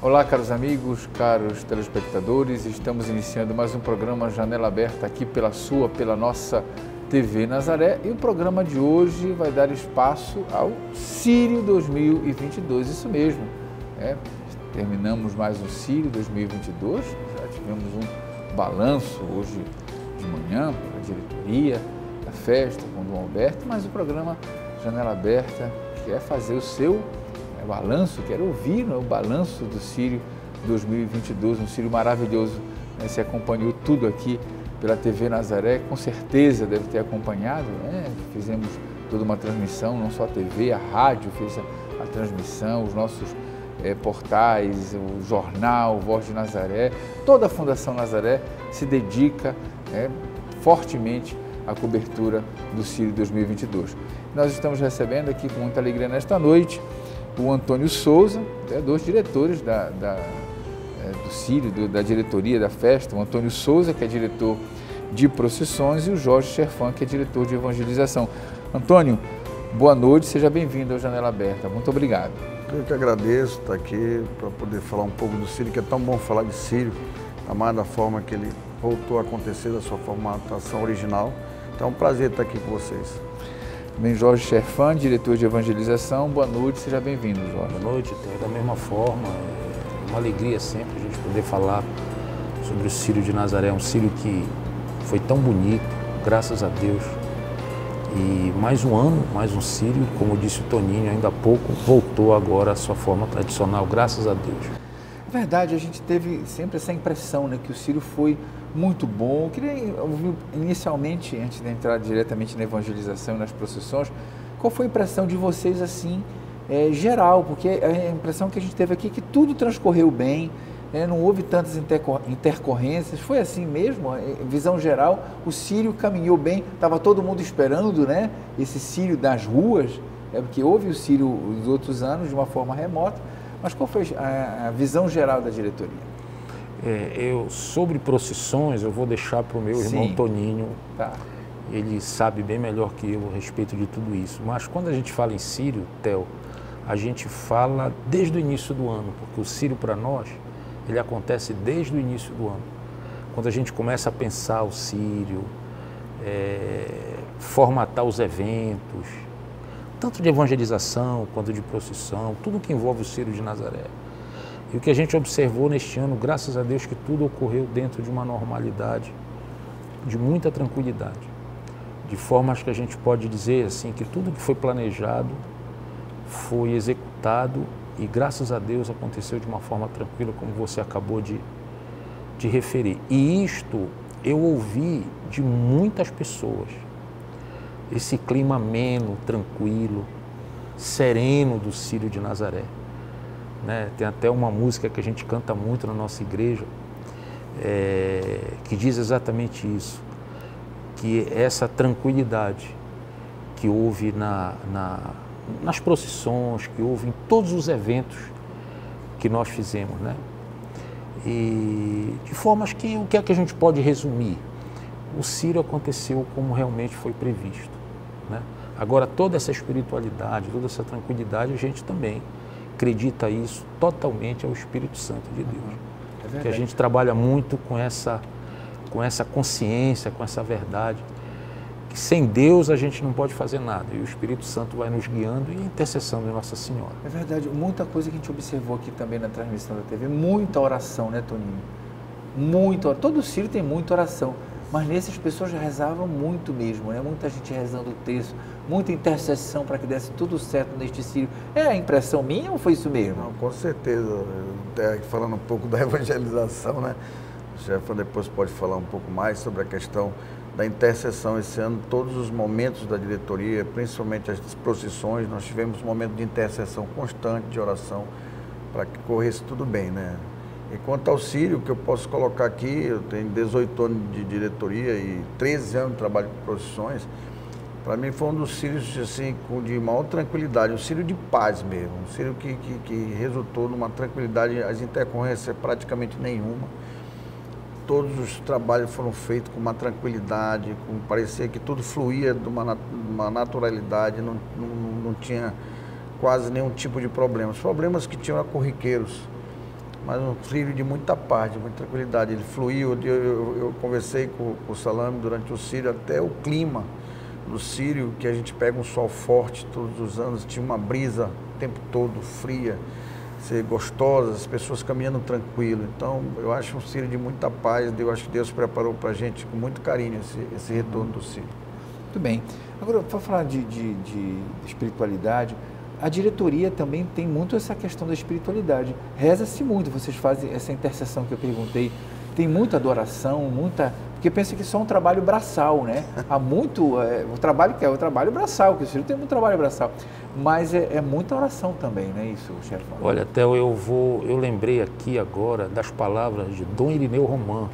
Olá, caros amigos, caros telespectadores, estamos iniciando mais um programa Janela Aberta aqui pela nossa TV Nazaré, e o programa de hoje vai dar espaço ao Sírio 2022, isso mesmo, terminamos mais um Sírio 2022, já tivemos um balanço hoje de manhã pela diretoria da festa com o Dom Alberto, mas o programa Janela Aberta quer fazer o seu balanço, quero ouvir o balanço do Sírio 2022, um Sírio maravilhoso, Você acompanhou tudo aqui pela TV Nazaré, com certeza deve ter acompanhado, Fizemos toda uma transmissão, não só a TV, a rádio fez a transmissão, os nossos portais, o jornal, Voz de Nazaré, toda a Fundação Nazaré se dedica fortemente à cobertura do Sírio 2022. Nós estamos recebendo aqui com muita alegria nesta noite o Antônio Souza, dos diretores do Sírio, da diretoria da festa, o Antônio Souza, que é diretor de procissões, e o Jorge Cherfan, que é diretor de evangelização. Antônio, boa noite, seja bem-vindo ao Janela Aberta, muito obrigado. Eu que agradeço estar aqui para poder falar um pouco do Sírio, que é tão bom falar de Sírio, a mais da forma que ele voltou a acontecer, da sua formatação original. Então é um prazer estar aqui com vocês. Bem, Jorge Cherfan, diretor de evangelização, boa noite, seja bem-vindo, Jorge. Boa noite, da mesma forma, é uma alegria sempre a gente poder falar sobre o Sírio de Nazaré, um Sírio que foi tão bonito, graças a Deus. E mais um ano, mais um Sírio, como disse o Toninho ainda há pouco, voltou agora à sua forma tradicional, graças a Deus. É verdade, a gente teve sempre essa impressão, que o Sírio foi muito bom. Eu queria ouvir inicialmente, antes de entrar diretamente na evangelização e nas procissões, qual foi a impressão de vocês assim, geral, porque a impressão que a gente teve aqui é que tudo transcorreu bem, não houve tantas intercorrências, foi assim mesmo, visão geral, o Sírio caminhou bem, estava todo mundo esperando, esse Sírio das ruas, porque houve o Sírio os outros anos de uma forma remota, mas qual foi a visão geral da diretoria? Sobre procissões, eu vou deixar para o meu irmão Toninho, ele sabe bem melhor que eu a respeito de tudo isso, mas quando a gente fala em Sírio, Theo, a gente fala desde o início do ano, porque o Sírio para nós, ele acontece desde o início do ano, quando a gente começa a pensar o Sírio, formatar os eventos, tanto de evangelização quanto de procissão, tudo que envolve o Sírio de Nazaré. E o que a gente observou neste ano, graças a Deus, que tudo ocorreu dentro de uma normalidade, de muita tranquilidade, de formas que a gente pode dizer assim, que tudo que foi planejado foi executado e graças a Deus aconteceu de uma forma tranquila, como você acabou de referir. E isto eu ouvi de muitas pessoas, esse clima ameno, tranquilo, sereno do Sírio de Nazaré. Tem até uma música que a gente canta muito na nossa igreja, que diz exatamente isso, que essa tranquilidade que houve nas procissões, que houve em todos os eventos que nós fizemos, E de formas que, o que é que a gente pode resumir? O Sírio aconteceu como realmente foi previsto, Agora, toda essa espiritualidade, toda essa tranquilidade, a gente também acredita isso totalmente ao Espírito Santo de Deus. Que a gente trabalha muito com essa consciência, com essa verdade, que sem Deus a gente não pode fazer nada, e o Espírito Santo vai nos guiando e a intercessão de Nossa Senhora. É verdade, muita coisa que a gente observou aqui também na transmissão da TV, muita oração, Toninho? Muita, todo o Sírio tem muita oração, mas nesse as pessoas rezavam muito mesmo, Muita gente rezando o texto, muita intercessão para que desse tudo certo neste Sírio. É a impressão minha ou foi isso mesmo? Não, com certeza. Falando um pouco da evangelização, O Cherfan depois pode falar um pouco mais sobre a questão da intercessão esse ano, todos os momentos da diretoria, principalmente as procissões, nós tivemos um momento de intercessão constante, de oração, para que corresse tudo bem, E quanto ao Sírio, que eu posso colocar aqui, eu tenho 18 anos de diretoria e 13 anos de trabalho com procissões, para mim foi um dos Sírios assim, de maior tranquilidade, um Sírio de paz mesmo, um Sírio que resultou numa tranquilidade, as intercorrências praticamente nenhuma. Todos os trabalhos foram feitos com uma tranquilidade, parecia que tudo fluía de uma naturalidade, não tinha quase nenhum tipo de problema. Os problemas que tinham eram corriqueiros, mas um Sírio de muita paz, de muita tranquilidade. Ele fluiu, eu conversei com o Salame durante o Sírio, até o clima do Sírio, que a gente pega um sol forte todos os anos, tinha uma brisa o tempo todo, fria, ser gostosa, as pessoas caminhando tranquilo. Então, eu acho um Sírio de muita paz, eu acho que Deus preparou para a gente com muito carinho esse retorno do Sírio. Muito bem. Agora, para falar de espiritualidade, a diretoria também tem muito essa questão da espiritualidade. Reza-se muito, vocês fazem essa intercessão que eu perguntei, tem muita adoração, porque pensa que só um trabalho braçal, né? Há muito, o trabalho que é o trabalho braçal, que o Sírio tem muito trabalho braçal, mas é muita oração também, não é isso, chefão? Olha, Theo, eu lembrei aqui agora das palavras de Dom Irineu Román,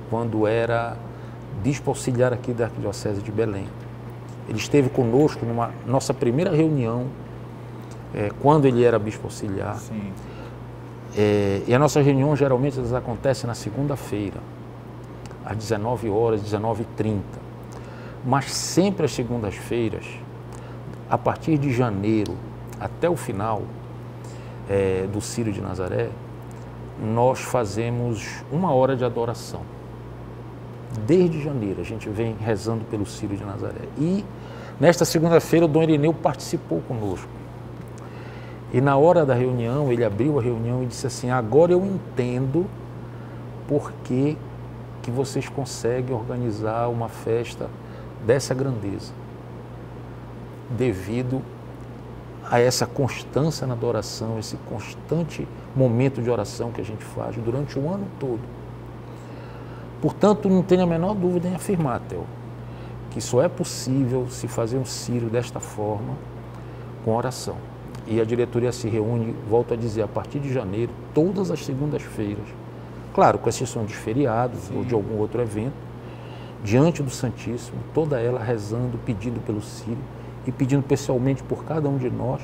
quando era bispo auxiliar aqui da Arquidiocese de Belém. Ele esteve conosco numa nossa primeira reunião, quando ele era bispo auxiliar. Sim. E a nossa reunião geralmente acontece na segunda-feira, às 19 horas, 19h30. Mas sempre às segundas-feiras, a partir de janeiro até o final do Círio de Nazaré, nós fazemos 1 hora de adoração. Desde janeiro a gente vem rezando pelo Círio de Nazaré. E nesta segunda-feira o Dom Irineu participou conosco. E na hora da reunião, ele abriu a reunião e disse assim: agora eu entendo por que vocês conseguem organizar uma festa dessa grandeza. Devido a essa constância na adoração, esse constante momento de oração que a gente faz durante o ano todo. Portanto, não tenho a menor dúvida em afirmar, Theo, que só é possível se fazer um Círio desta forma, com oração. E a diretoria se reúne, volto a dizer, a partir de janeiro, todas as segundas-feiras, claro, com exceção dos feriados ou de algum outro evento, diante do Santíssimo, toda ela rezando, pedindo pelo Círio e pedindo especialmente por cada um de nós,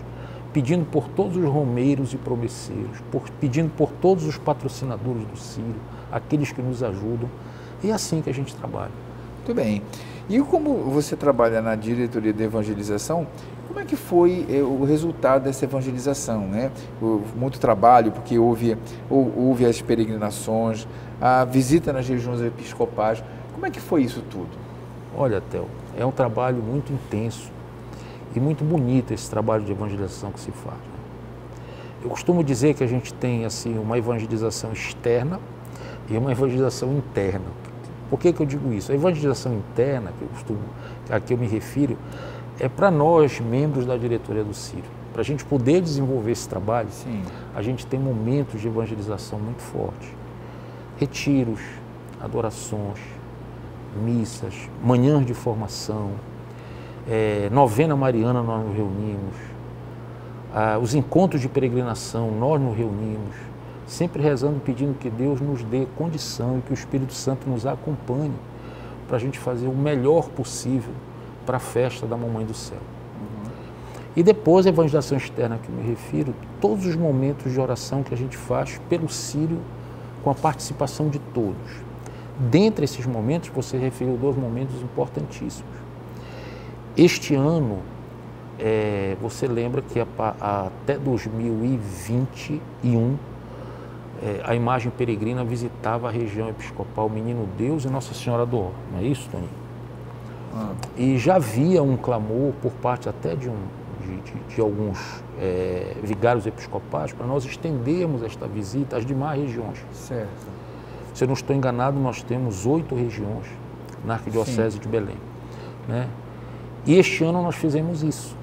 pedindo por todos os romeiros e promesseiros, pedindo por todos os patrocinadores do Círio, aqueles que nos ajudam. E é assim que a gente trabalha. Muito bem. E como você trabalha na diretoria de evangelização, como é que foi o resultado dessa evangelização, né? Muito trabalho, porque houve as peregrinações, a visita nas regiões episcopais. Como é que foi isso tudo? Olha, Theo, é um trabalho muito intenso e muito bonito esse trabalho de evangelização que se faz, né? Eu costumo dizer que a gente tem assim uma evangelização externa e uma evangelização interna. Por que eu digo isso? A evangelização interna, a que eu me refiro, é para nós, membros da diretoria do Círio. Para a gente poder desenvolver esse trabalho, sim, a gente tem momentos de evangelização muito fortes. Retiros, adorações, missas, manhãs de formação, novena mariana nós nos reunimos, os encontros de peregrinação nós nos reunimos, sempre rezando, pedindo que Deus nos dê condição e que o Espírito Santo nos acompanhe para a gente fazer o melhor possível para a festa da Mamãe do Céu. E depois a evangelização externa a que eu me refiro, todos os momentos de oração que a gente faz pelo Círio com a participação de todos. Dentre esses momentos, você referiu 2 momentos importantíssimos. Este ano, você lembra que até 2021, a imagem peregrina visitava a região episcopal Menino Deus e Nossa Senhora do Ó, não é isso, Toninho? E já havia um clamor por parte até de alguns vigários episcopais para nós estendermos esta visita às demais regiões. Certo. Se eu não estou enganado, nós temos 8 regiões na Arquidiocese de Belém, né? E este ano nós fizemos isso.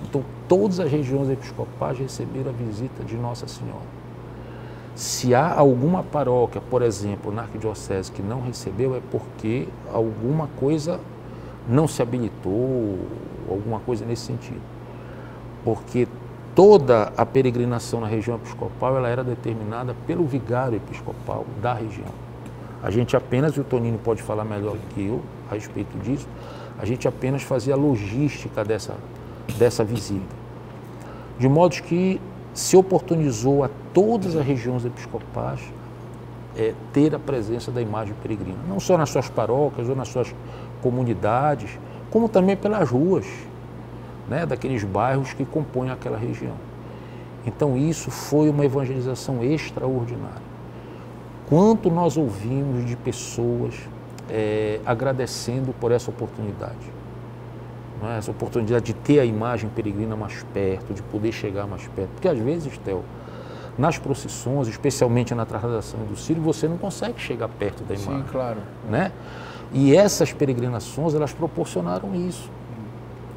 Então, todas as regiões episcopais receberam a visita de Nossa Senhora. Se há alguma paróquia, por exemplo, na Arquidiocese que não recebeu, é porque alguma coisa não se habilitou, alguma coisa nesse sentido. Porque toda a peregrinação na região episcopal ela era determinada pelo vigário episcopal da região. A gente apenas, e o Toninho pode falar melhor que eu a respeito disso, a gente apenas fazia a logística dessa visita. De modo que se oportunizou a todas as regiões episcopais ter a presença da imagem peregrina, não só nas suas paróquias ou nas suas comunidades, como também pelas ruas, né, daqueles bairros que compõem aquela região. Então isso foi uma evangelização extraordinária. Quanto nós ouvimos de pessoas agradecendo por essa oportunidade. Não é? Essa oportunidade de ter a imagem peregrina mais perto, de poder chegar mais perto. Porque às vezes, Theo, nas procissões, especialmente na trasladação do Círio, você não consegue chegar perto da imagem. Sim, claro. Né? E essas peregrinações, elas proporcionaram isso.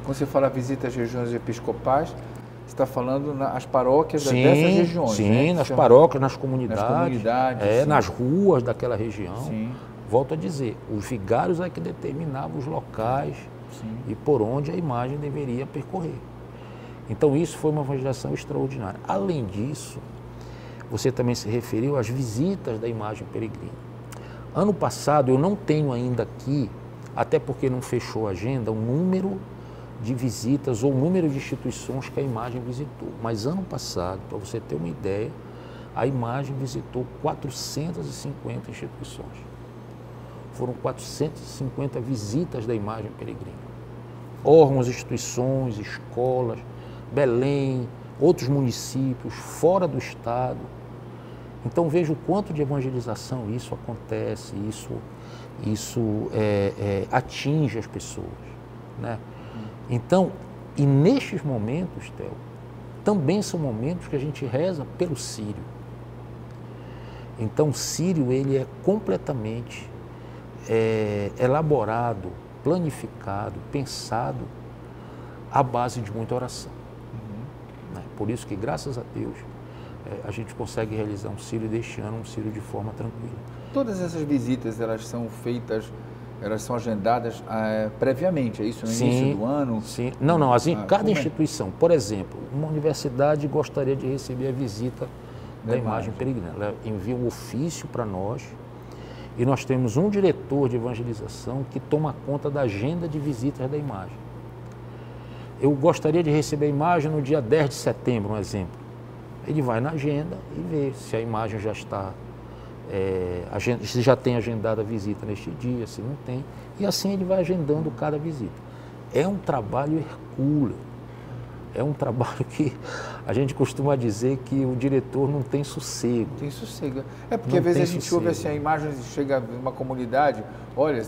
Quando você fala visita às regiões episcopais, você está falando nas paróquias dessas regiões, sim, né? nas paróquias, nas comunidades, sim. nas ruas daquela região. Sim. Volto a dizer, os vigários é que determinavam os locais e por onde a imagem deveria percorrer. Então isso foi uma evangelização extraordinária. Além disso, você também se referiu às visitas da imagem peregrina. Ano passado, eu não tenho ainda aqui, até porque não fechou a agenda, o número de visitas ou o número de instituições que a imagem visitou. Mas ano passado, para você ter uma ideia, a imagem visitou 450 instituições. Foram 450 visitas da imagem peregrina. Órgãos, instituições, escolas, Belém, outros municípios, fora do estado. Então veja o quanto de evangelização isso acontece, isso atinge as pessoas, né? Então, e nestes momentos, Theo, também são momentos que a gente reza pelo Círio. Então o Círio, ele é completamente elaborado, planificado, pensado à base de muita oração. Né? Por isso que, graças a Deus, a gente consegue realizar um Círio deste ano, um Círio de forma tranquila. Todas essas visitas, elas são feitas, elas são agendadas previamente, é isso? No início do ano? Sim. Não, cada instituição, por exemplo, uma universidade gostaria de receber a visita da imagem peregrina. Ela envia um ofício para nós e nós temos um diretor de evangelização que toma conta da agenda de visitas da imagem. Eu gostaria de receber a imagem no dia 10 de setembro, um exemplo. Ele vai na agenda e vê se a imagem já está, se já tem agendada a visita neste dia, se não tem. E assim ele vai agendando cada visita. É um trabalho hercúleo. É um trabalho que a gente costuma dizer que o diretor não tem sossego. Tem sossego. É porque às vezes a gente ouve assim, a imagem chega em uma comunidade, olha,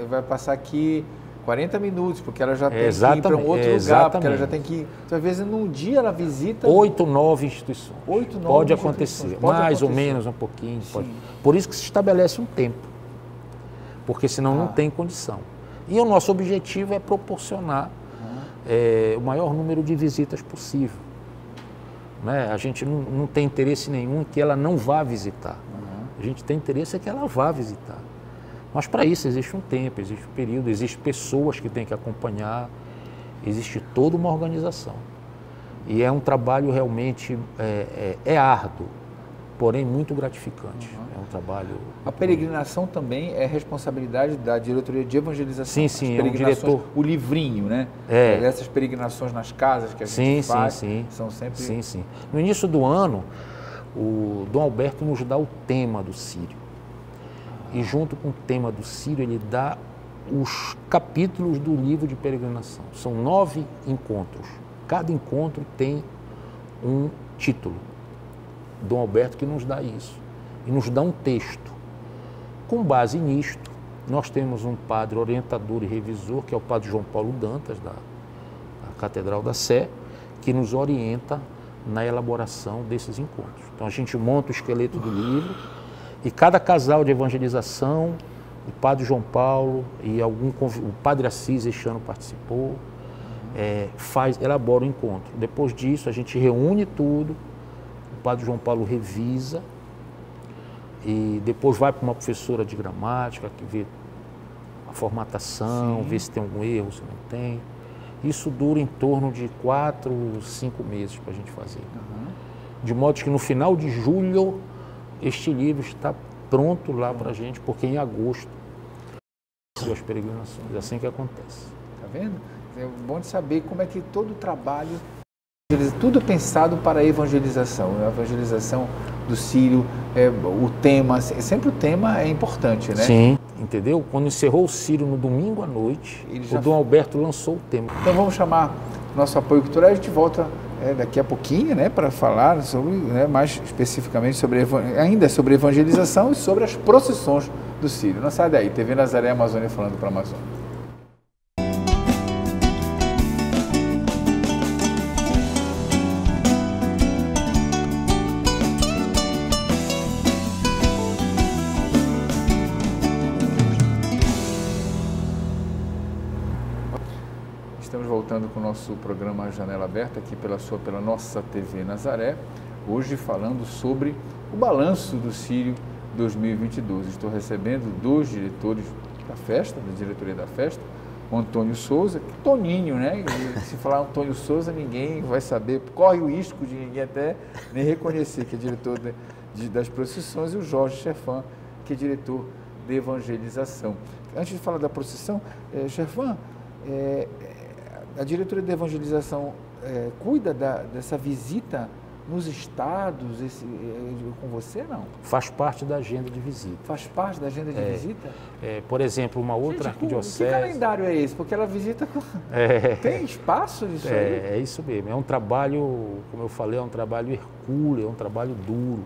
vai passar aqui 40 minutos, porque ela já tem que ir para um outro lugar, porque ela já tem que ir. Então, às vezes, num dia ela visita... 8, 9 instituições. 8, 9 pode acontecer, mais ou menos um pouquinho. Pode. Por isso que se estabelece um tempo, porque senão não tem condição. E o nosso objetivo é proporcionar o maior número de visitas possível. Né? A gente não tem interesse nenhum que ela não vá visitar. A gente tem interesse que ela vá visitar. Mas para isso existe um tempo, existe um período, existem pessoas que têm que acompanhar, existe toda uma organização. E é um trabalho realmente árduo, porém muito gratificante. É um trabalho... A peregrinação também é responsabilidade da diretoria de evangelização. Sim, é um diretor. O livrinho, né? Essas peregrinações nas casas que a gente faz, são sempre... Sim. No início do ano, o Dom Alberto nos dá o tema do Círio. E junto com o tema do Círio, ele dá os capítulos do livro de peregrinação. São 9 encontros. Cada encontro tem um título. Dom Alberto que nos dá isso. E nos dá um texto. Com base nisto, nós temos um padre orientador e revisor, que é o padre João Paulo Dantas, da Catedral da Sé, que nos orienta na elaboração desses encontros. Então a gente monta o esqueleto do livro, e cada casal de evangelização, o padre João Paulo e o padre Assis este ano participou, elabora o encontro. Depois disso, a gente reúne tudo, o padre João Paulo revisa e depois vai para uma professora de gramática que vê a formatação, vê se tem algum erro, se não tem. Isso dura em torno de 4, 5 meses para a gente fazer. De modo que no final de julho, este livro está pronto lá para a gente, porque em agosto as peregrinações, é assim que acontece. Está vendo? É bom de saber como é que todo o trabalho, tudo é pensado para a evangelização do Círio, o tema, sempre o tema é importante, né? Sim, entendeu? Quando encerrou o Círio no domingo à noite, o Dom Alberto lançou o tema. Então vamos chamar nosso apoio cultural e a gente volta daqui a pouquinho, né, para falar sobre, né, mais especificamente ainda sobre evangelização e sobre as procissões do Círio. Não sai daí, TV Nazaré Amazônia falando para a Amazônia. Estamos voltando com o nosso programa Janela Aberta, aqui pela nossa TV Nazaré, hoje falando sobre o balanço do Círio 2022. Estou recebendo 2 diretores da festa, da diretoria da festa, o Antônio Souza, Toninho, né? E se falar Antônio Souza, ninguém vai saber, corre o risco de ninguém até nem reconhecer que é diretor das procissões, e o Jorge Cherfan, que é diretor de evangelização. Antes de falar da procissão, Cherfan, a diretoria de evangelização cuida dessa visita nos estados com você, não? Faz parte da agenda de visita. Faz parte da agenda de visita? Por exemplo, uma outra arquidiocese... Que calendário é esse? Porque ela visita... Tem espaço nisso aí? É isso mesmo. É um trabalho, como eu falei, é um trabalho hercúleo, é um trabalho duro.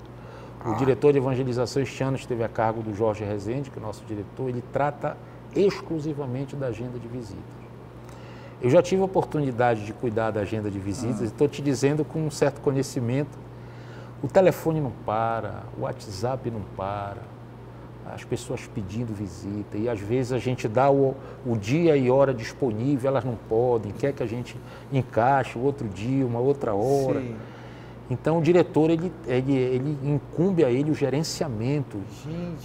O diretor de evangelização este ano esteve a cargo do Jorge Rezende, que é o nosso diretor. Ele trata exclusivamente da agenda de visitas. Eu já tive a oportunidade de cuidar da agenda de visitas, estou te dizendo com um certo conhecimento. O telefone não para, o WhatsApp não para, as pessoas pedindo visita, e às vezes a gente dá o dia e hora disponível, elas não podem, quer que a gente encaixe o outro dia, uma outra hora. Sim. Então o diretor, ele incumbe a ele o gerenciamento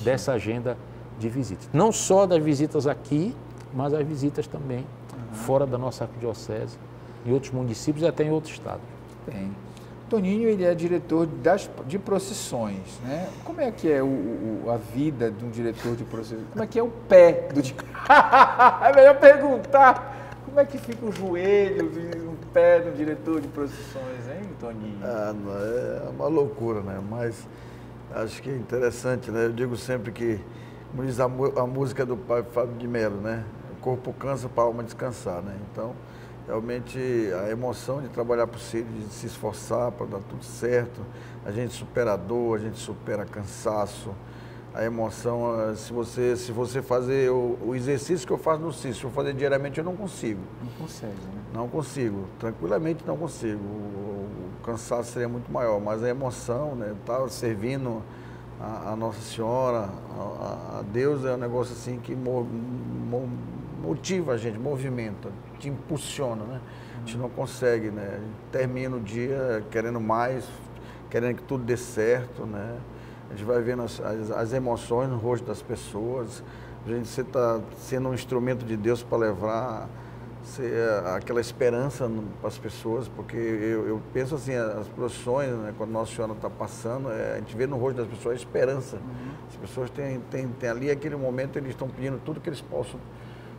dessa agenda de visitas. Não só das visitas aqui, mas as visitas também fora da nossa arquidiocese, em outros municípios e até em outros estados. Bem, Toninho, ele é diretor de procissões, né? Como é que é a vida de um diretor de procissões? Como é que é o pé do... É melhor perguntar, como é que fica o joelho, o pé do diretor de procissões, hein, Toninho? É uma loucura, né? Mas acho que é interessante, né? Eu digo sempre que, como diz a música do pai Fábio de Mello, né? O corpo cansa para a alma descansar, né? Então, realmente, a emoção de trabalhar para o Círio, de se esforçar para dar tudo certo, a gente supera a dor, a gente supera cansaço, a emoção, se você fazer o exercício que eu faço no Círio, se eu fazer diariamente, eu não consigo. Não consegue, né? Não consigo, tranquilamente não consigo. O cansaço seria muito maior, mas a emoção, né? Estar servindo a Nossa Senhora, a Deus, é um negócio assim que motiva a gente, movimenta, te impulsiona, né? A gente não consegue, né? A gente termina o dia querendo mais, querendo que tudo dê certo, né? A gente vai vendo as emoções no rosto das pessoas, você está sendo um instrumento de Deus para levar aquela esperança para as pessoas, porque eu penso assim, as procissões, né, quando Nossa Senhora está passando, a gente vê no rosto das pessoas a esperança. As pessoas têm ali aquele momento, eles estão pedindo tudo que eles possam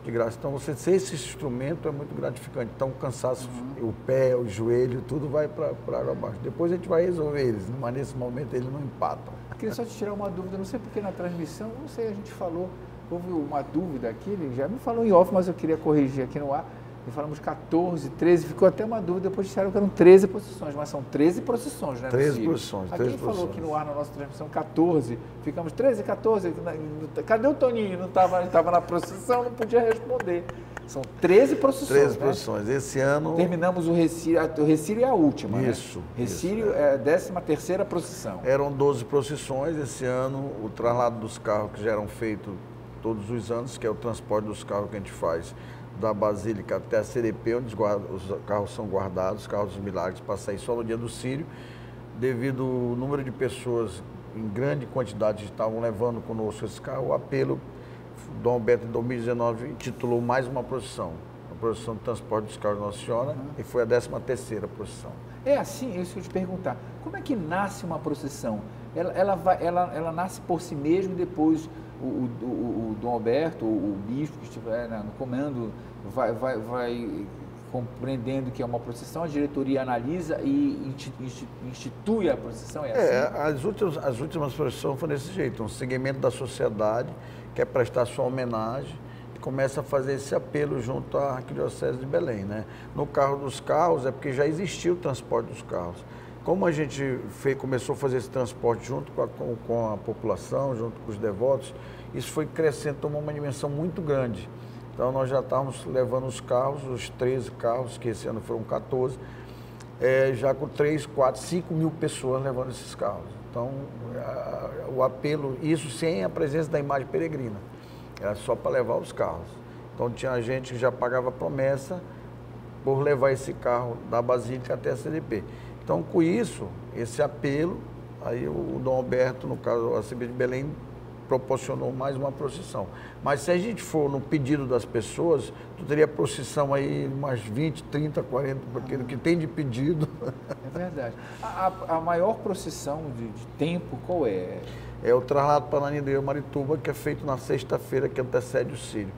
de graça. Então, você ser esse instrumento é muito gratificante. Então, o cansaço, o pé, o joelho, tudo vai para água abaixo. Depois a gente vai resolver eles, mas nesse momento eles não empatam. Eu queria só te tirar uma dúvida, não sei porque na transmissão, não sei, a gente falou, houve uma dúvida aqui, ele já me falou em off, mas eu queria corrigir aqui no ar. E falamos 14, 13, ficou até uma dúvida, depois disseram que eram 13 procissões, mas são 13 procissões, né? 13 procissões. Aqui falou aqui no ar, na nossa transmissão, 14, ficamos 13, 14, cadê o Toninho? Não estava na procissão, não podia responder. São 13 procissões, 13 procissões. Esse ano... Terminamos o Recírio é a última, Isso. Né? Recírio é a 13ª procissão. Eram 12 procissões, esse ano o traslado dos carros que já eram feitos todos os anos, que é o transporte dos carros que a gente faz, da Basílica até a CDP, onde os carros são guardados, os carros dos milagres, para sair só no dia do Círio, devido ao número de pessoas em grande quantidade que estavam levando conosco esse carro, o apelo, Dom Alberto, em 2019, intitulou mais uma procissão, a procissão de transporte dos carros de Nossa Senhora, e foi a 13ª procissão. É assim, isso que eu te perguntar, como é que nasce uma procissão? Ela nasce por si mesmo e depois o Dom Alberto, o bispo que estiver no comando, vai compreendendo que é uma procissão, a diretoria analisa e institui a procissão? É assim? As últimas procissões foram desse jeito, um segmento da sociedade quer prestar sua homenagem, começa a fazer esse apelo junto à Arquidiocese de Belém, né? No carro dos carros é porque já existia o transporte dos carros. Como a gente começou a fazer esse transporte junto com a população, junto com os devotos, isso foi crescendo, tomou uma dimensão muito grande. Então nós já estávamos levando os carros, os 13 carros, que esse ano foram 14, já com 3, 4, 5 mil pessoas levando esses carros. Então o apelo, isso sem a presença da imagem peregrina, era só para levar os carros. Então tinha gente que já pagava promessa por levar esse carro da Basílica até a CDP. Então, com isso, esse apelo, aí o Dom Alberto, no caso, a Arcebispo de Belém, proporcionou mais uma procissão. Mas se a gente for no pedido das pessoas, tu teria procissão aí umas 20, 30, 40, porque o que tem de pedido... É verdade. A maior procissão de tempo, qual é? É o traslado para Ananindeua, Marituba, que é feito na sexta-feira, que antecede o Círio.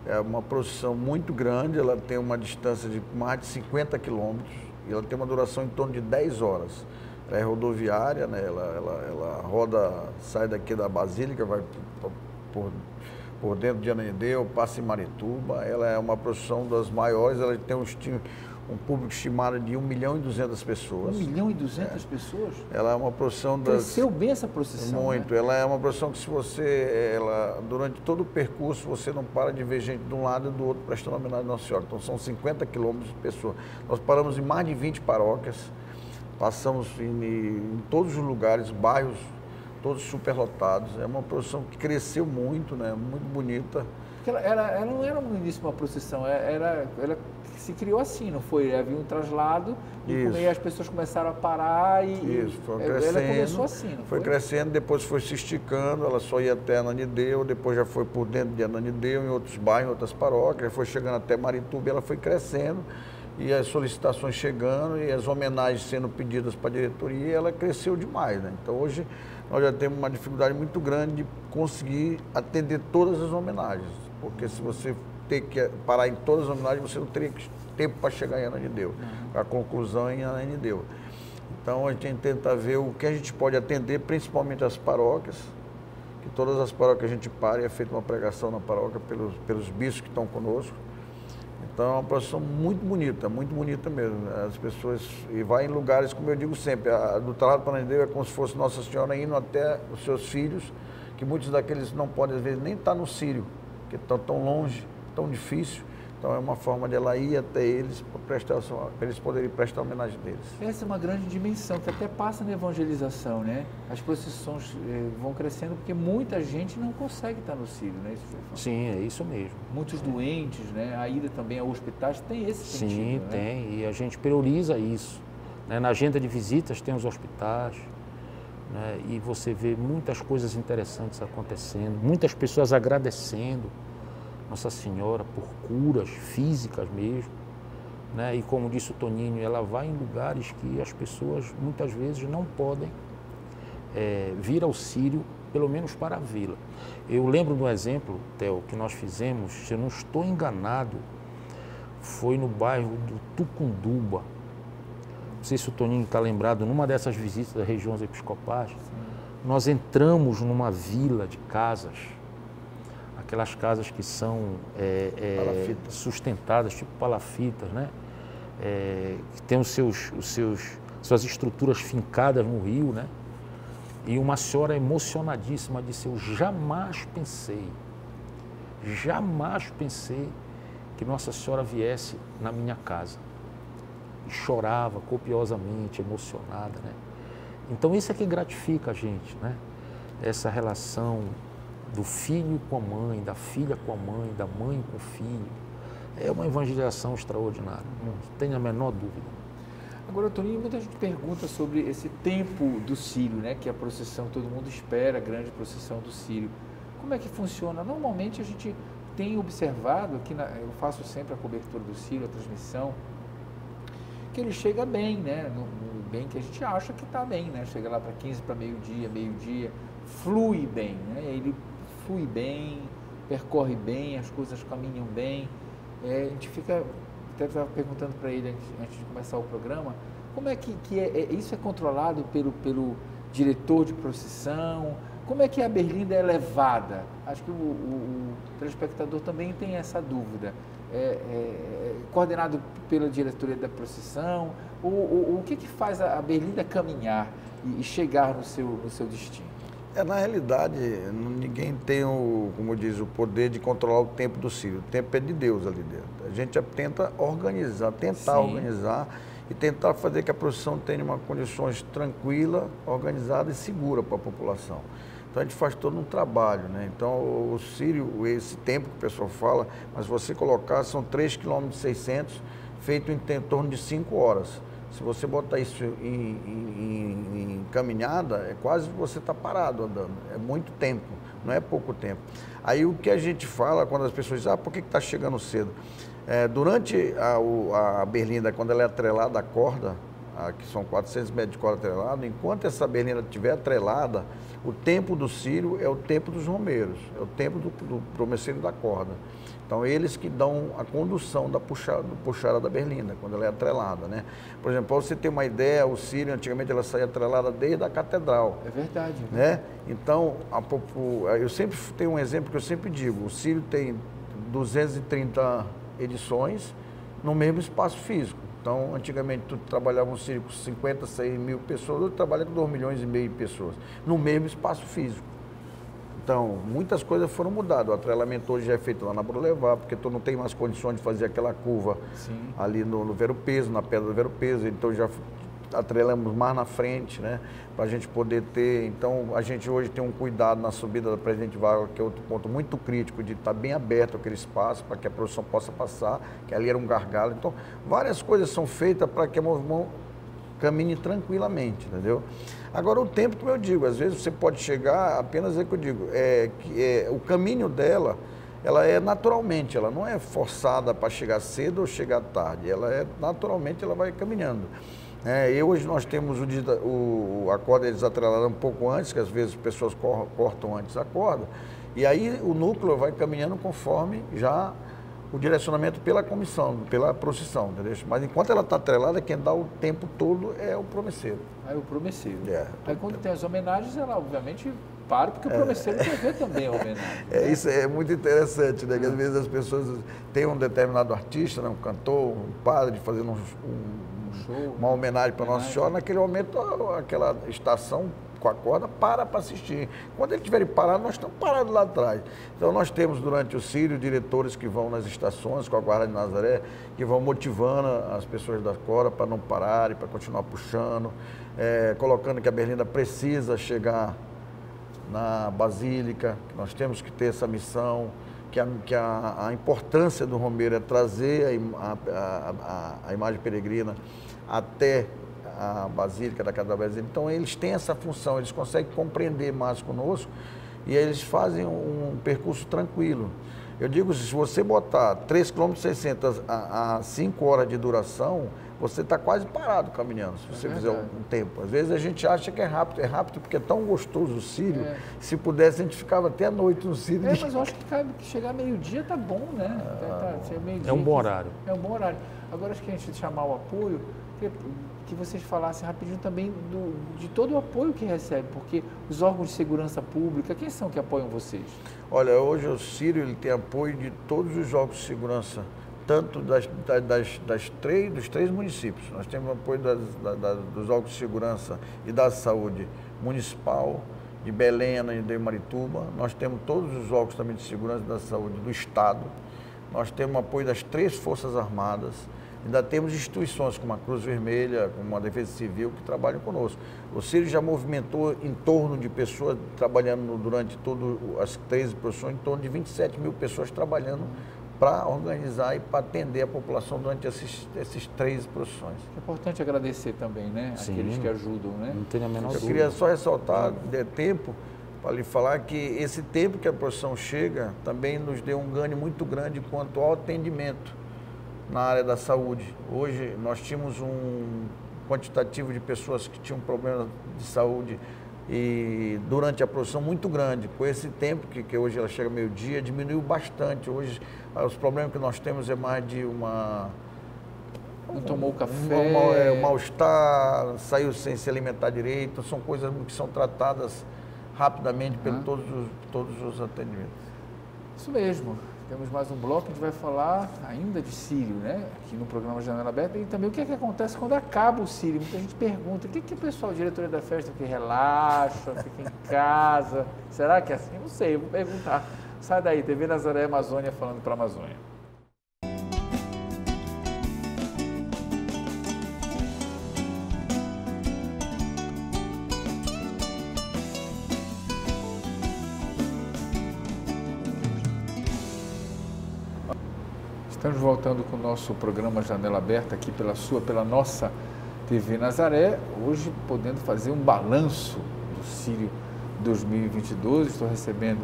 É uma procissão muito grande, ela tem uma distância de mais de 50 quilômetros, e ela tem uma duração em torno de 10 horas. Ela é rodoviária, né? Ela roda, sai daqui da Basílica, vai por dentro de Ananindeua, passa em Marituba. Ela é uma procissão das maiores, ela tem um público estimado de 1.200.000 pessoas. 1.200.000 pessoas? Ela é uma procissão das... Cresceu bem essa procissão, muito. Né? Ela é uma procissão que, se você... durante todo o percurso, você não para de ver gente de um lado e do outro prestando homenagem à Nossa Senhora. Então, são 50 quilômetros de pessoas. Nós paramos em mais de 20 paróquias, passamos em todos os lugares, bairros, todos superlotados. É uma procissão que cresceu muito, né? Muito bonita. Ela não era no início uma procissão, ela se criou assim, não foi? Havia um traslado e as pessoas começaram a parar Isso, foi crescendo. Ela começou assim, não foi? Foi crescendo, depois foi se esticando, ela só ia até Ananindeua, depois já foi por dentro de Ananindeua, em outros bairros, em outras paróquias, foi chegando até Marituba, ela foi crescendo, e as solicitações chegando, e as homenagens sendo pedidas para a diretoria, ela cresceu demais, né? Então hoje nós já temos uma dificuldade muito grande de conseguir atender todas as homenagens, porque se você ter que parar em todas as homenagens, você não teria tempo para chegar em Ananindeua, a conclusão em Ananindeua. Então a gente tenta ver o que a gente pode atender, principalmente as paróquias, que todas as paróquias a gente para e é feita uma pregação na paróquia pelos bispos que estão conosco. Então é uma procissão muito bonita mesmo. As pessoas, e vai em lugares, como eu digo sempre, do traslado para Ananindeua é como se fosse Nossa Senhora indo até os seus filhos, que muitos daqueles não podem, às vezes, nem estar no Círio, porque estão tão longe, tão difícil. Então é uma forma de ela ir até eles para eles poderem prestar homenagem deles. Essa é uma grande dimensão que até passa na evangelização, né? As procissões vão crescendo porque muita gente não consegue estar no Círio, né? Sim, é isso mesmo. Muitos doentes, né? A ida também a hospitais tem esse sentido. Sim, né? tem, e a gente prioriza isso, né? Na agenda de visitas tem os hospitais, né? E você vê muitas coisas interessantes acontecendo, muitas pessoas agradecendo Nossa Senhora por curas físicas mesmo, né? E como disse o Toninho, ela vai em lugares que as pessoas muitas vezes não podem vir ao Círio, pelo menos para vê-la. Eu lembro do exemplo, Theo, que nós fizemos, se eu não estou enganado, foi no bairro do Tucunduba. Não sei se o Toninho está lembrado, numa dessas visitas das regiões episcopais, nós entramos numa vila de casas, aquelas casas que são sustentadas, tipo palafitas, né? Que tem suas estruturas fincadas no rio, né? E uma senhora emocionadíssima disse: eu jamais pensei que Nossa Senhora viesse na minha casa. E chorava copiosamente, emocionada, né? Então isso é que gratifica a gente, né? Essa relação do filho com a mãe, da filha com a mãe, da mãe com o filho. É uma evangelização extraordinária, não tenho a menor dúvida. Agora, Toninho, muita gente pergunta sobre esse tempo do Círio, né? Que é a procissão, todo mundo espera a grande procissão do Círio. Como é que funciona? Normalmente a gente tem observado, eu faço sempre a cobertura do Círio, a transmissão, que ele chega bem, né? No bem que a gente acha que está bem, né? Chega lá para 15 para meio-dia, flui bem, né? Ele flui bem, percorre bem, as coisas caminham bem. A gente fica, até estava perguntando para ele antes de começar o programa, como é que isso é controlado pelo diretor de procissão? como é que a berlinda é levada? Acho que o telespectador também tem essa dúvida. Coordenado pela diretoria da procissão? O que faz a berlinda caminhar e chegar no seu destino? Na realidade, ninguém tem, como diz, o poder de controlar o tempo do círio. O tempo é de Deus ali dentro. A gente tenta organizar, organizar e tentar fazer que a procissão tenha uma condições tranquila, organizada e segura para a população. Então a gente faz todo um trabalho, né? Então o círio, esse tempo que o pessoal fala, mas você colocar, são 3,6 km feito em torno de 5 horas. Se você botar isso em caminhada, é quase você está parado andando. É muito tempo, não é pouco tempo. Aí o que a gente fala quando as pessoas dizem, por que está chegando cedo? Durante a berlinda, quando ela é atrelada à corda, que são 400 metros de corda atrelada, enquanto essa berlinda estiver atrelada, o tempo do círio é o tempo dos romeiros, é o tempo do promesseiro da corda. Então, eles que dão a condução da puxada da berlinda, quando ela é atrelada, né? Por exemplo, para você ter uma ideia, o círio, antigamente, ela saía atrelada desde a catedral. É verdade. Né? Então, eu sempre tenho um exemplo que eu sempre digo, o círio tem 230 edições no mesmo espaço físico. Então, antigamente, tu trabalhava um círio com 50, 100 mil pessoas, hoje trabalha com 2,5 milhões de pessoas, no mesmo espaço físico. Então, muitas coisas foram mudadas. O atrelamento hoje já é feito lá na Boulevard, porque tu não tem mais condições de fazer aquela curva ali no Ver-o-Peso, na pedra do Ver-o-Peso. Então, já atrelamos mais na frente, né? Para a gente poder ter. Então, a gente hoje tem um cuidado na subida da Presidente Vargas, que é outro ponto muito crítico, de estar bem aberto aquele espaço para que a procissão possa passar, que ali era um gargalo. Então, várias coisas são feitas para que a movimento caminhe tranquilamente, entendeu? Agora, o tempo, como eu digo, às vezes você pode chegar, apenas é que eu digo, o caminho dela, ela é naturalmente, ela não é forçada para chegar cedo ou chegar tarde, naturalmente ela vai caminhando. Hoje nós temos a corda desatrelada um pouco antes, que às vezes as pessoas cortam antes a corda, e aí o núcleo vai caminhando conforme já o direcionamento pela comissão, pela procissão, entendeu? Mas enquanto ela está atrelada, quem dá o tempo todo é o promesseiro. O promesseiro. Aí quando tem as homenagens, ela obviamente para, porque o promesseiro quer ver também a homenagem. Isso é muito interessante, né? Que às vezes as pessoas têm um determinado artista, né? Um cantor, um padre, fazendo uma homenagem para Nossa Senhora, naquele momento aquela estação com a corda para assistir. Quando eles estiverem parados, nós estamos parados lá atrás. Então nós temos durante o círio diretores que vão nas estações com a Guarda de Nazaré, que vão motivando as pessoas da corda para não pararem, para continuar puxando, colocando que a berlinda precisa chegar na Basílica, que nós temos que ter essa missão, que a importância do romeiro é trazer a imagem peregrina até a Basílica da Catedral Brasileira. Então, eles têm essa função, eles conseguem compreender mais conosco e eles fazem um percurso tranquilo. Eu digo, se você botar 3,6 km a 5 horas de duração, você está quase parado caminhando, se você fizer um tempo. Às vezes a gente acha que é rápido porque é tão gostoso o círio, se pudesse a gente ficava até a noite no círio. Mas eu acho que chegar meio-dia tá bom, né? É um bom horário. É um bom horário. Agora acho que a gente chamar o apoio, que vocês falassem rapidinho também de todo o apoio que recebe, porque os órgãos de segurança pública, quem são que apoiam vocês? Olha, hoje o círio ele tem apoio de todos os órgãos de segurança, tanto dos três municípios. Nós temos apoio dos órgãos de segurança e da saúde municipal, de Belém e de Marituba. Nós temos todos os órgãos também de segurança e da saúde do Estado. Nós temos apoio das 3 Forças Armadas. Ainda temos instituições como a Cruz Vermelha, como a Defesa Civil, que trabalham conosco. O círio já movimentou em torno de pessoas trabalhando durante todas as 13 procissões, em torno de 27 mil pessoas trabalhando para organizar e para atender a população durante esses 13 procissões. É importante agradecer também, né? Sim, aqueles que ajudam, né? Não tem a menor dúvida. Eu queria só ressaltar, tempo, para lhe falar que esse tempo que a procissão chega também nos deu um ganho muito grande quanto ao atendimento na área da saúde. Hoje nós tínhamos um quantitativo de pessoas que tinham problemas de saúde e durante a procissão muito grande. Com esse tempo, que hoje ela chega meio-dia, diminuiu bastante. Hoje os problemas que nós temos é mais de não tomou café, um mal-estar, saiu sem se alimentar direito, são coisas que são tratadas rapidamente por todos os atendimentos. Isso mesmo. Temos mais um bloco, a gente vai falar ainda de Sírio, né? Aqui no programa Janela Aberta, e também o que é que acontece quando acaba o Sírio. Muita gente pergunta, o que o pessoal, diretoria da festa, que relaxa, fica em casa? Será que é assim? Não sei, eu vou perguntar. Sai daí, TV Nazaré Amazônia falando para a Amazônia. Estamos voltando com o nosso programa Janela Aberta aqui pela nossa TV Nazaré, hoje podendo fazer um balanço do Sírio 2022. Estou recebendo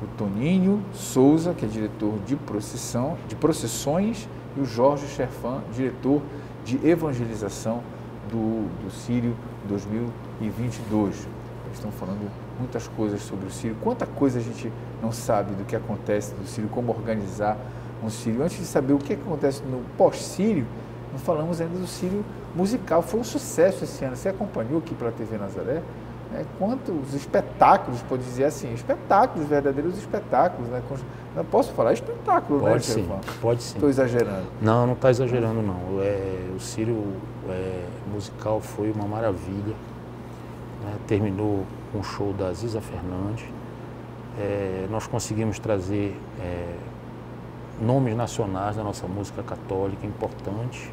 o Toninho Souza, que é diretor de procissões, e o Jorge Cherfan, diretor de evangelização do Sírio 2022. Eles estão falando muitas coisas sobre o Sírio, quanta coisa a gente não sabe do que acontece do Sírio, como organizar um Sírio. Antes de saber o que acontece no pós-Sírio, não falamos ainda do Sírio musical. Foi um sucesso esse ano. Você acompanhou aqui pela TV Nazaré? Quantos espetáculos, pode dizer assim, espetáculos, verdadeiros espetáculos, né? Não posso falar espetáculo, pode, né, sim, pode sim. Estou exagerando. Não está exagerando, não. O Sírio musical foi uma maravilha. Né? Terminou com o show da Ziza Fernandes. Nós conseguimos trazer nomes nacionais da nossa música católica importantes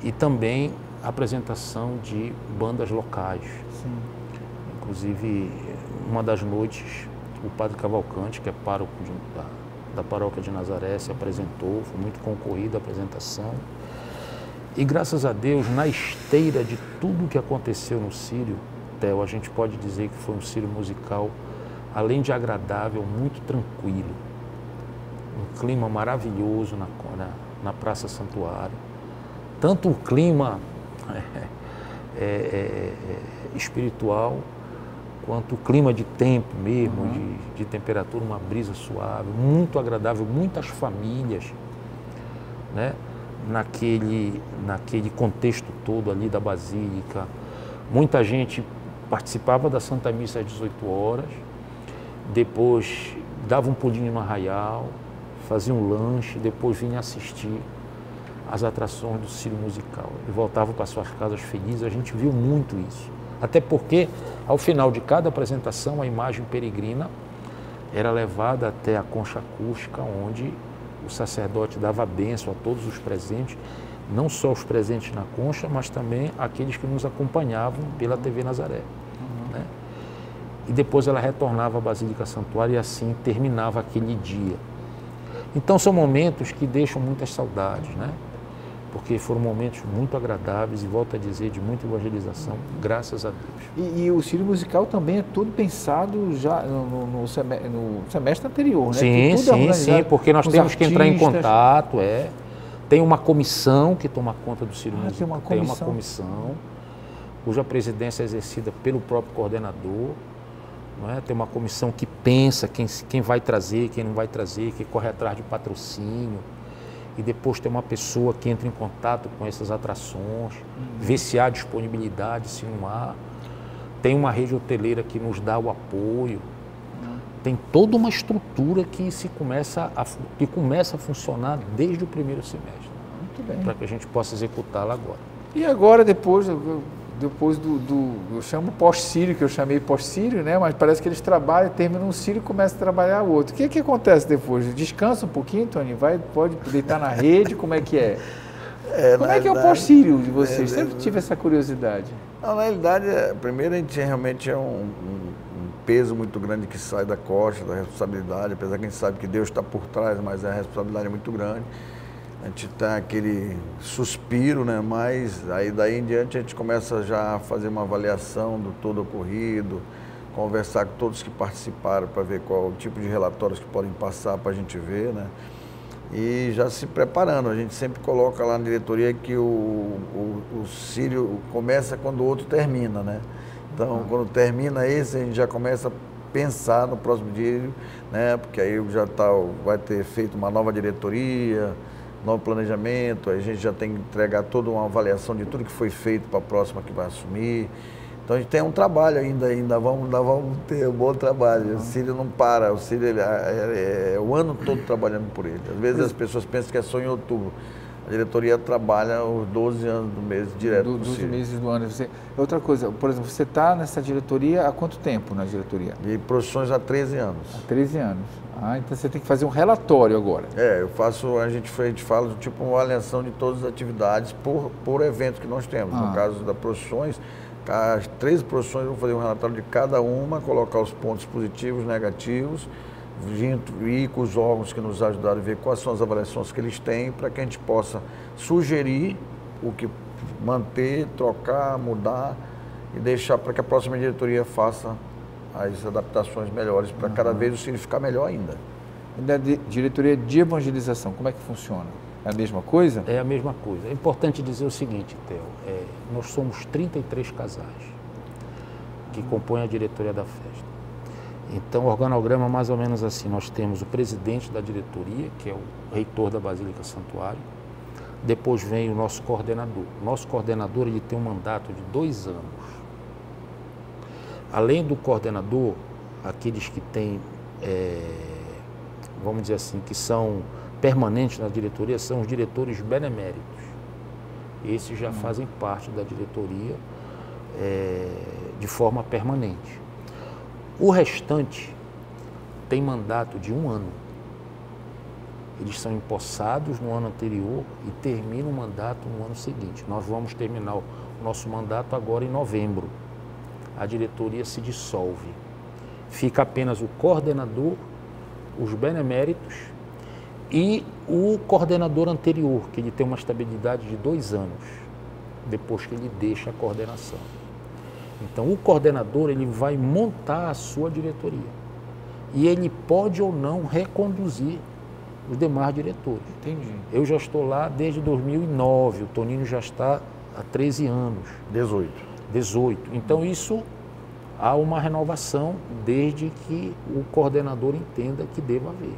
e também a apresentação de bandas locais. Sim. Inclusive, uma das noites, o Padre Cavalcante, que é pároco da paróquia de Nazaré, se apresentou, foi muito concorrida a apresentação. E graças a Deus, na esteira de tudo que aconteceu no Sírio, Theo, a gente pode dizer que foi um Sírio musical, além de agradável, muito tranquilo. Um clima maravilhoso na Praça Santuário. Tanto o clima espiritual, quanto o clima de tempo mesmo, de temperatura, uma brisa suave, muito agradável, muitas famílias, né? Naquele contexto todo ali da Basílica. Muita gente participava da Santa Missa às 18 horas, depois dava um pulinho no arraial, fazia um lanche, depois vinha assistir às atrações do Sírio musical. E voltavam para suas casas felizes. A gente viu muito isso. Até porque, ao final de cada apresentação, a imagem peregrina era levada até a concha acústica, onde o sacerdote dava a bênção a todos os presentes, não só os presentes na concha, mas também aqueles que nos acompanhavam pela TV Nazaré. Né? E depois ela retornava à Basílica Santuário e assim terminava aquele dia. Então são momentos que deixam muitas saudades, né? Porque foram momentos muito agradáveis e, volto a dizer, de muita evangelização, graças a Deus. E o Sírio musical também é tudo pensado já no semestre anterior, né? Sim, sim, porque nós temos que entrar em contato, Tem uma comissão que toma conta do Sírio musical, tem uma comissão, cuja presidência é exercida pelo próprio coordenador. Não é? Tem uma comissão que pensa quem vai trazer, quem não vai trazer, que corre atrás de patrocínio. E depois tem uma pessoa que entra em contato com essas atrações, vê se há disponibilidade, se não há. Tem uma rede hoteleira que nos dá o apoio. Tem toda uma estrutura que começa a funcionar desde o primeiro semestre. Muito bem. Para que a gente possa executá-la agora. E agora, depois eu chamo pós-Sírio, que eu chamei pós-Sírio, né? Mas parece que eles trabalham, terminam um Sírio e começam a trabalhar o outro. O que acontece depois? Descansa um pouquinho, Tony? Pode deitar na rede? Como é que é? Como é que é o pós-Sírio de vocês? Sempre tive essa curiosidade. Não, na realidade, primeiro a gente realmente é um peso muito grande que sai da costa, da responsabilidade, apesar que a gente sabe que Deus está por trás, mas a responsabilidade é muito grande. A gente tem aquele suspiro, né? Mas aí daí em diante a gente começa já a fazer uma avaliação do todo ocorrido, conversar com todos que participaram para ver qual o tipo de relatórios que podem passar para a gente ver, né? E já se preparando, a gente sempre coloca lá na diretoria que o Sírio começa quando o outro termina, né? Então, quando termina esse, a gente já começa a pensar no próximo dia, né? Porque aí já vai ter feito uma nova diretoria, novo planejamento, a gente já tem que entregar toda uma avaliação de tudo que foi feito para a próxima que vai assumir. Então a gente tem um trabalho ainda vamos ter um bom trabalho. O Círio não para, o Círio é o ano todo trabalhando por ele. Às vezes as pessoas pensam que é só em outubro. A diretoria trabalha os 12 anos do mês direto. Dos meses do ano. Outra coisa, por exemplo, você está nessa diretoria há quanto tempo na diretoria? De profissões há 13 anos. Há 13 anos. Ah, então você tem que fazer um relatório agora. A gente fala tipo uma avaliação de todas as atividades por evento que nós temos. No caso das profissões, as 13 profissões, eu vou fazer um relatório de cada uma, colocar os pontos positivos, negativos, ir com os órgãos que nos ajudaram a ver quais são as avaliações que eles têm, para que a gente possa sugerir o que manter, trocar, mudar e deixar para que a próxima diretoria faça as adaptações melhores, para cada vez o Círio ficar melhor ainda. E da diretoria de evangelização, como é que funciona? É a mesma coisa? É a mesma coisa. É importante dizer o seguinte, Theo, nós somos 33 casais que compõem a diretoria da festa. Então, o organograma é mais ou menos assim, nós temos o presidente da diretoria, que é o reitor da Basílica Santuário, depois vem o nosso coordenador. O nosso coordenador, ele tem um mandato de 2 anos. Além do coordenador, aqueles que têm, vamos dizer assim, que são permanentes na diretoria, são os diretores beneméritos. Esses já fazem parte da diretoria de forma permanente. O restante tem mandato de 1 ano. Eles são empossados no ano anterior e terminam o mandato no ano seguinte. Nós vamos terminar o nosso mandato agora em novembro. A diretoria se dissolve. Fica apenas o coordenador, os beneméritos e o coordenador anterior, que ele tem uma estabilidade de 2 anos, depois que ele deixa a coordenação. Então, o coordenador, ele vai montar a sua diretoria e ele pode ou não reconduzir os demais diretores. Entendi. Eu já estou lá desde 2009, o Toninho já está há 13 anos. 18. Então, isso há uma renovação desde que o coordenador entenda que deva haver.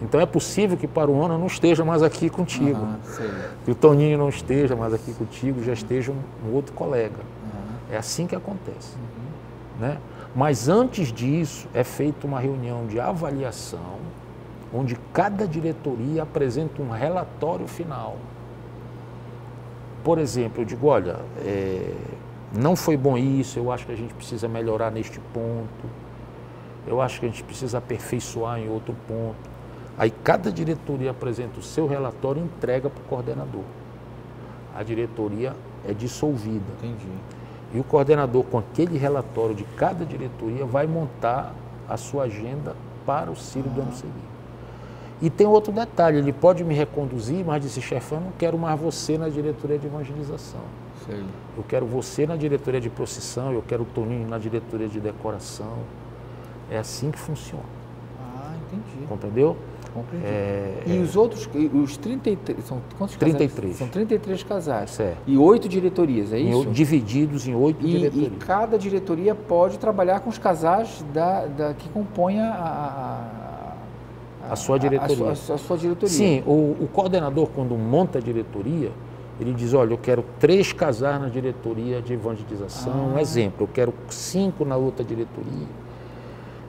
Então, é possível que para o ano eu não esteja mais aqui contigo. Que o Toninho não esteja mais aqui contigo, já esteja um outro colega. É assim que acontece. Né? Mas antes disso, é feita uma reunião de avaliação, onde cada diretoria apresenta um relatório final. Por exemplo, eu digo, olha, não foi bom isso, eu acho que a gente precisa melhorar neste ponto, eu acho que a gente precisa aperfeiçoar em outro ponto. Aí cada diretoria apresenta o seu relatório e entrega para o coordenador. A diretoria é dissolvida. Entendi. E o coordenador, com aquele relatório de cada diretoria, vai montar a sua agenda para o Círio do ano seguinte. E tem outro detalhe, ele pode me reconduzir, mas disse, chefe, eu não quero mais você na diretoria de evangelização. Sei. Eu quero você na diretoria de procissão, eu quero o Toninho na diretoria de decoração. É assim que funciona. Ah, entendi. Compreendeu? Compreendi. E os outros, os 33, são quantos 33. casais? São 33 casais. Certo. E 8 diretorias, é isso? Divididos em 8 diretorias. E cada diretoria pode trabalhar com os casais que compõem a sua diretoria. A sua diretoria. Sim, o coordenador, quando monta a diretoria, ele diz, olha, eu quero 3 casais na diretoria de evangelização, um exemplo, eu quero 5 na outra diretoria.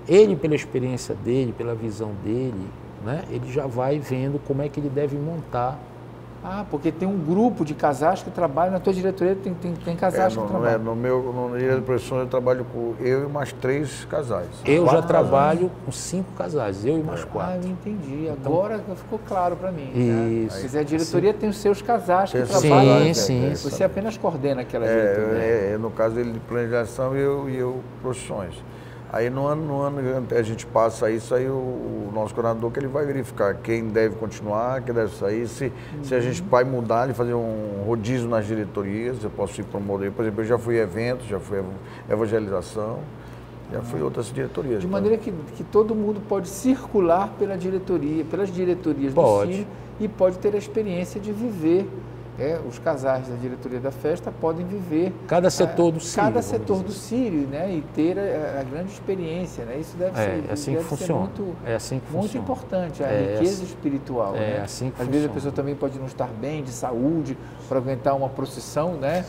Ele, pela experiência dele, pela visão dele, né, ele já vai vendo como é que ele deve montar. Ah, porque tem um grupo de casais que trabalham na tua diretoria, tem casais que trabalham. No direito de profissão eu trabalho com eu e mais 3 casais. Eu já trabalho com 5 casais, eu e mais 4. Ah, eu entendi. Agora ficou claro para mim. Isso. Né? Quer dizer, a diretoria tem os seus casais que trabalham. Sim. Você apenas coordena aquela diretoria. No caso dele de planejação e eu profissões. Aí no ano a gente passa isso, aí o nosso coordenador que ele vai verificar quem deve continuar, quem deve sair, se a gente vai mudar, ele fazer um rodízio nas diretorias, eu posso ir promover, por exemplo, eu já fui eventos, já fui evangelização, já fui outras diretorias. De maneira que todo mundo pode circular pelas diretorias do Círio e pode ter a experiência de viver os casais da diretoria da festa podem viver cada setor do Sírio. Cada setor do Sírio, né? E ter a grande experiência, né? Isso deve ser, assim que funciona. Muito importante, a riqueza espiritual. Né? Assim que Às vezes a pessoa também pode não estar bem de saúde para aguentar uma procissão, né?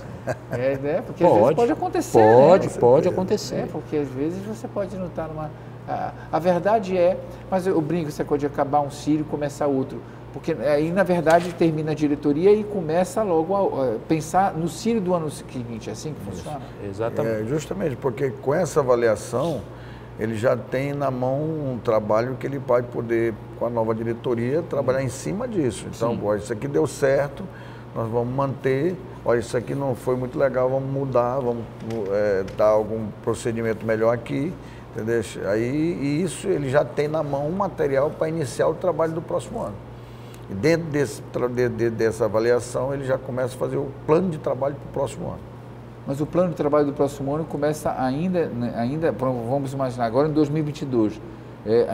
Porque às vezes pode acontecer. Pode acontecer. Porque às vezes você pode não estar numa... A verdade mas eu brinco, você pode acabar um Sírio e começar outro. Porque aí, na verdade, termina a diretoria e começa logo a pensar no Sírio do ano seguinte. É assim que funciona? Exatamente. Justamente porque com essa avaliação, ele já tem na mão um trabalho que ele vai poder, com a nova diretoria, trabalhar em cima disso. Então, isso aqui deu certo, nós vamos manter. Olha, isso aqui não foi muito legal, vamos mudar, vamos dar algum procedimento melhor aqui. Entendeu? E isso ele já tem na mão um material para iniciar o trabalho do próximo ano. E dentro dessa avaliação, ele já começa a fazer o plano de trabalho para o próximo ano. Mas o plano de trabalho do próximo ano começa ainda vamos imaginar, agora em 2022.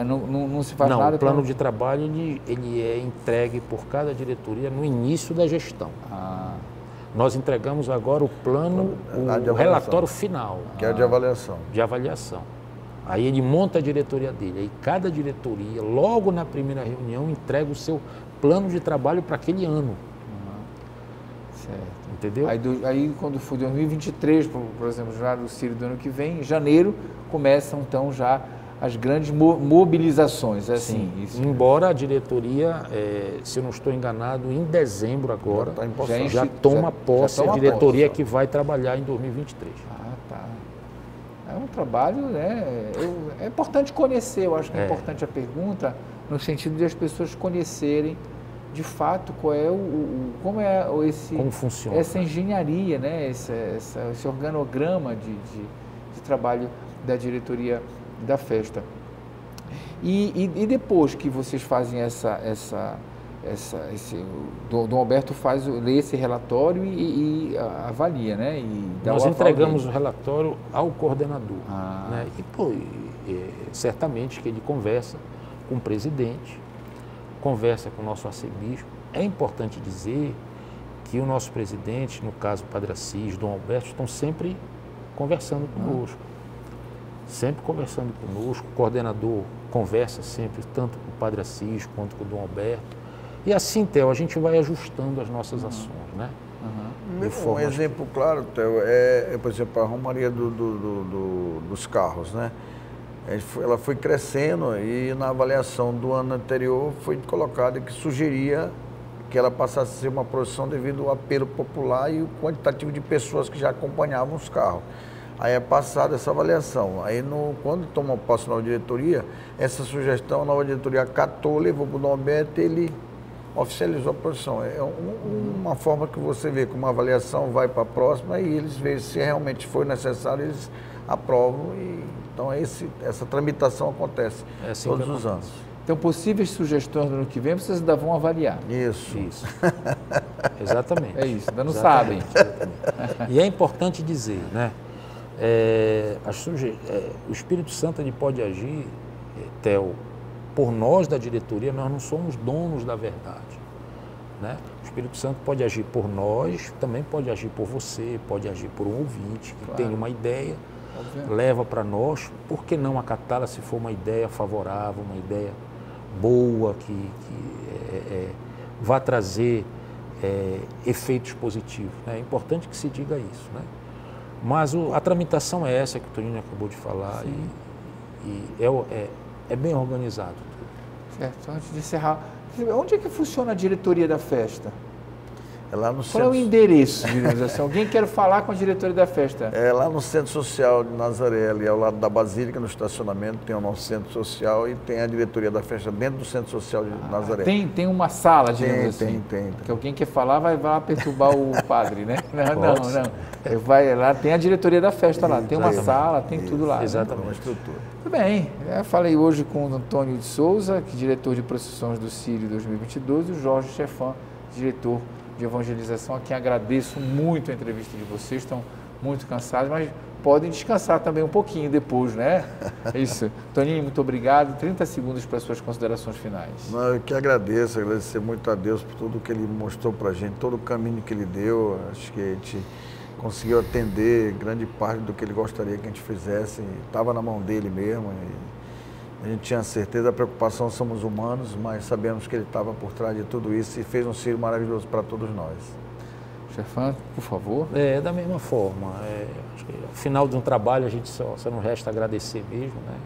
Não se faz nada... Não, o plano de trabalho ele é entregue por cada diretoria no início da gestão. Nós entregamos agora o plano, o relatório final. Que é de avaliação. De avaliação. Aí ele monta a diretoria dele. Aí cada diretoria, logo na primeira reunião, entrega o seu plano de trabalho para aquele ano. Certo. Entendeu? Aí quando for 2023, por exemplo, já do Sírio do ano que vem, em janeiro, começam então já as grandes mobilizações. Assim, isso. Embora a diretoria, se eu não estou enganado, em dezembro agora, já toma posse a diretoria que vai trabalhar em 2023. Tá. É um trabalho, né? É importante conhecer, eu acho que é importante a pergunta, no sentido de as pessoas conhecerem de fato como funciona essa engenharia, né? Esse organograma de trabalho da diretoria da festa. E depois que vocês fazem Dom Alberto lê esse relatório e avalia, né? Nós entregamos o relatório ao coordenador, né? Certamente que ele conversa com o presidente, conversa com o nosso arcebispo. É importante dizer que o nosso presidente, no caso o Padre Assis, Dom Alberto, estão sempre conversando conosco. Sempre conversando conosco. O coordenador conversa sempre, tanto com o Padre Assis quanto com o Dom Alberto. E assim, Theo, a gente vai ajustando as nossas ações, né? Um exemplo claro, Theo, por exemplo, a Romaria dos carros, né? Ela foi crescendo e na avaliação do ano anterior foi colocado que sugeria que ela passasse a ser uma procissão devido ao apelo popular e o quantitativo de pessoas que já acompanhavam os carros. Aí é passada essa avaliação. Aí, quando toma posse a nova diretoria, essa sugestão a nova diretoria acatou, levou para o Dom Alberto e ele oficializou a procissão. É uma forma que você vê como a avaliação vai para a próxima e eles veem se realmente for necessário, eles aprovam. Então, essa tramitação acontece todos os anos. Então, possíveis sugestões do ano que vem, vocês ainda vão avaliar. Isso. Exatamente. É isso, ainda não sabem. E é importante dizer, né? O Espírito Santo ele pode agir, Theo, por nós da diretoria, nós não somos donos da verdade, né? O Espírito Santo pode agir por nós, também pode agir por você, pode agir por um ouvinte que tem uma ideia, leva para nós, por que não acatá-la se for uma ideia favorável, uma ideia boa, que vá trazer efeitos positivos, né? É importante que se diga isso, né? Mas a tramitação é essa que o Toninho acabou de falar e é bem organizado. Certo. Antes de encerrar, onde é que funciona a diretoria da festa? É lá no Qual é o endereço, digamos assim? Alguém quer falar com a diretoria da festa? É lá no Centro Social de Nazaré, ali ao lado da Basílica, no estacionamento, tem o nosso Centro Social e tem a diretoria da festa dentro do Centro Social de Nazaré. Tem uma sala, digamos assim? Tem. Que alguém quer falar, vai lá perturbar o padre, né? Não. Vai lá, tem a diretoria da festa lá, tem uma sala, tem tudo lá. Exatamente. Uma estrutura. Muito bem, falei hoje com o Antônio de Souza, diretor de procissões do Sírio 2022, e o Jorge Chefan, diretor de evangelização, a quem agradeço muito a entrevista de vocês, estão muito cansados, mas podem descansar também um pouquinho depois, né? É isso. Toninho, muito obrigado. 30 segundos para as suas considerações finais. Não, eu que agradecer muito a Deus por tudo que Ele mostrou para a gente, todo o caminho que Ele deu. Acho que a gente conseguiu atender grande parte do que Ele gostaria que a gente fizesse. Estava na mão dEle mesmo. A gente tinha certeza, a preocupação, somos humanos, mas sabemos que Ele estava por trás de tudo isso e fez um ciro maravilhoso para todos nós. Chefão, por favor. Da mesma forma, acho que ao final de um trabalho a gente só não resta agradecer mesmo, né?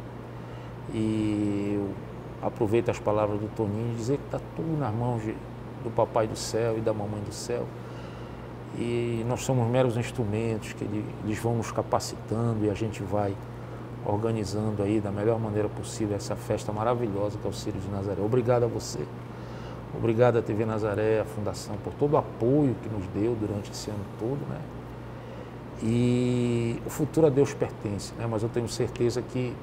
E eu aproveito as palavras do Toninho e dizer que está tudo nas mãos do Papai do Céu e da Mamãe do Céu. E nós somos meros instrumentos que eles vão nos capacitando e a gente vai organizando aí da melhor maneira possível essa festa maravilhosa que é o Círio de Nazaré. Obrigado a você. Obrigado à TV Nazaré, à Fundação, por todo o apoio que nos deu durante esse ano todo, né? E o futuro a Deus pertence, né? Mas eu tenho certeza que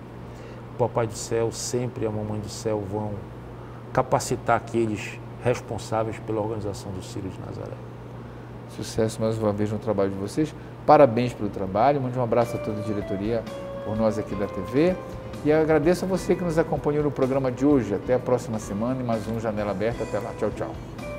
o Papai do Céu sempre e a Mamãe do Céu vão capacitar aqueles responsáveis pela organização do Círio de Nazaré. Sucesso mais uma vez no trabalho de vocês. Parabéns pelo trabalho. Mande um abraço a toda a diretoria por nós aqui da TV. E agradeço a você que nos acompanhou no programa de hoje. Até a próxima semana e mais um Janela Aberta. Até lá. Tchau, tchau.